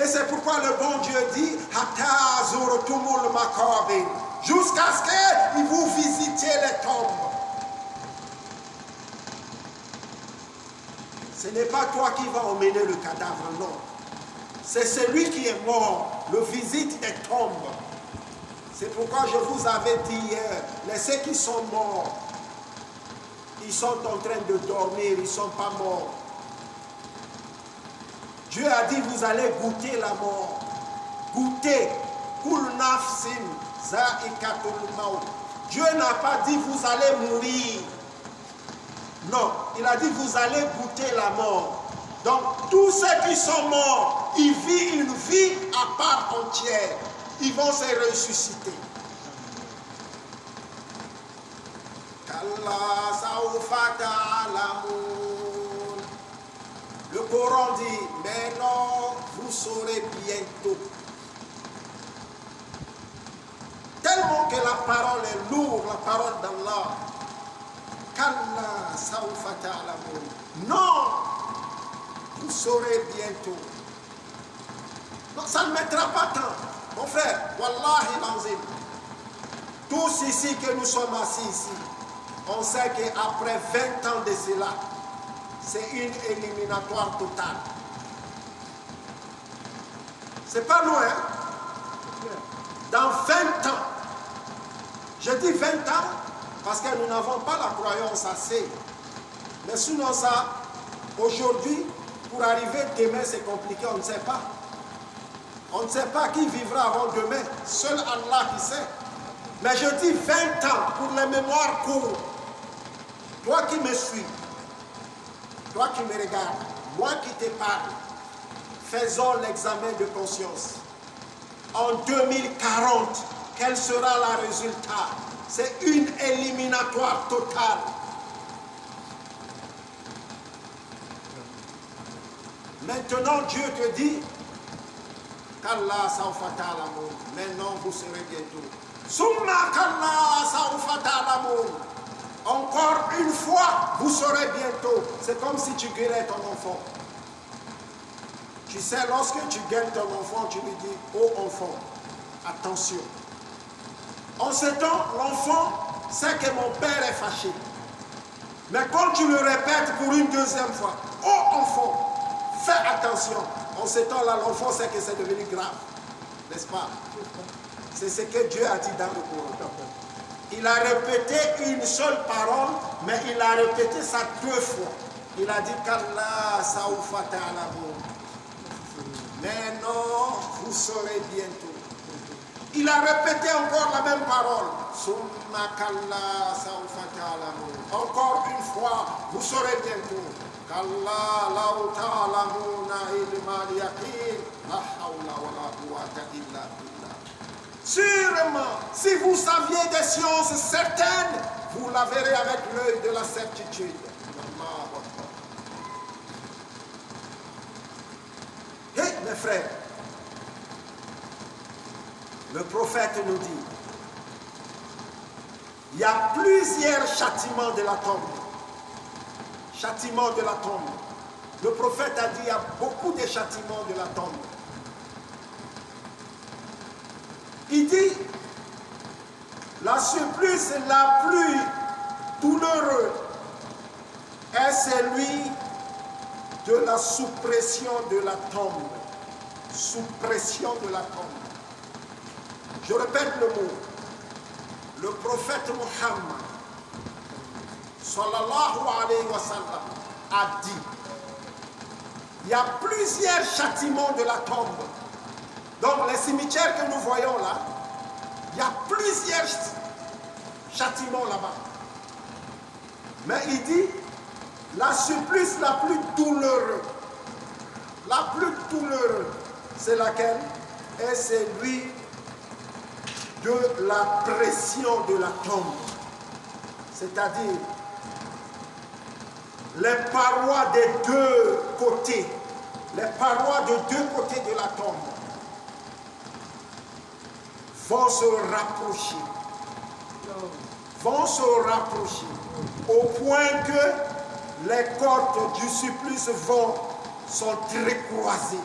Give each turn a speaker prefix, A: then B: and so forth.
A: Et c'est pourquoi le bon Dieu dit jusqu'à ce que vous visitiez les tombes. Ce n'est pas toi qui vas emmener le cadavre, non. C'est celui qui est mort, le visite des tombes. C'est pourquoi je vous avais dit hier, ceux qui sont morts, ils sont en train de dormir, ils ne sont pas morts. Dieu a dit, vous allez goûter la mort. Goûter. Kul nafsin za'ikatul maut. Dieu n'a pas dit, vous allez mourir. Non, il a dit, vous allez goûter la mort. Donc, tous ceux qui sont morts, ils vivent une vie à part entière. Ils vont se ressusciter. Le Coran dit, mais non, vous saurez bientôt. Tellement que la parole est lourde, la parole d'Allah. Non, vous saurez bientôt. Non, ça ne mettra pas tant. Mon frère, Wallahi l'anzim. Tous ici que nous sommes assis ici, on sait qu'après 20 ans de cela, c'est une éliminatoire totale. C'est pas loin. Dans 20 ans, je dis 20 ans parce que nous n'avons pas la croyance assez. Mais sinon ça, aujourd'hui, pour arriver demain, c'est compliqué, on ne sait pas. On ne sait pas qui vivra avant demain. Seul Allah qui sait. Mais je dis 20 ans pour les mémoires courtes. Toi qui me suis, toi qui me regardes, moi qui te parle, faisons l'examen de conscience. En 2040, quel sera le résultat? C'est une éliminatoire totale. Maintenant, Dieu te dit, Kalla sawfa ta'lamun. Maintenant, vous serez bientôt. Summa kalla sawfa ta'lamun. Encore une fois, vous serez bientôt. C'est comme si tu guéris ton enfant. Tu sais, lorsque tu gagnes ton enfant, tu lui dis, oh enfant, attention. En ce temps, l'enfant sait que mon père est fâché. Mais quand tu le répètes pour une deuxième fois, oh enfant, fais attention. En ce temps-là, l'enfant sait que c'est devenu grave. N'est-ce pas? C'est ce que Dieu a dit dans le Coran. Il a répété une seule parole, mais il a répété ça 2 fois. Il a dit, Kalla sawfa ta'lamun. Mais non, vous saurez bientôt. Il a répété encore la même parole. Summa kalla sawfa ta'lamun. Encore une fois, vous saurez bientôt. Kalla law ta'lamuna ilmal yaqin. La hawla wa la quwwata illa billah. Sûrement, si vous saviez des sciences certaines, vous la verrez avec l'œil de la certitude. Et mes frères, le prophète nous dit, il y a plusieurs châtiments de la tombe. Châtiments de la tombe. Le prophète a dit, il y a beaucoup de châtiments de la tombe. Il dit, la supplice la plus douloureuse est celui de la suppression de la tombe. Suppression de la tombe. Je répète le mot. Le prophète Muhammad, sallallahu alayhi wa sallam, a dit, il y a plusieurs châtiments de la tombe. Donc les cimetières que nous voyons là, il y a plusieurs châtiments là-bas. Mais il dit, la supplice la plus douloureuse, c'est laquelle? Et c'est lui de la pression de la tombe. C'est-à-dire, les parois des 2 côtés, les parois de 2 côtés de la tombe vont se rapprocher au point que les côtes du supplice sont très croisées.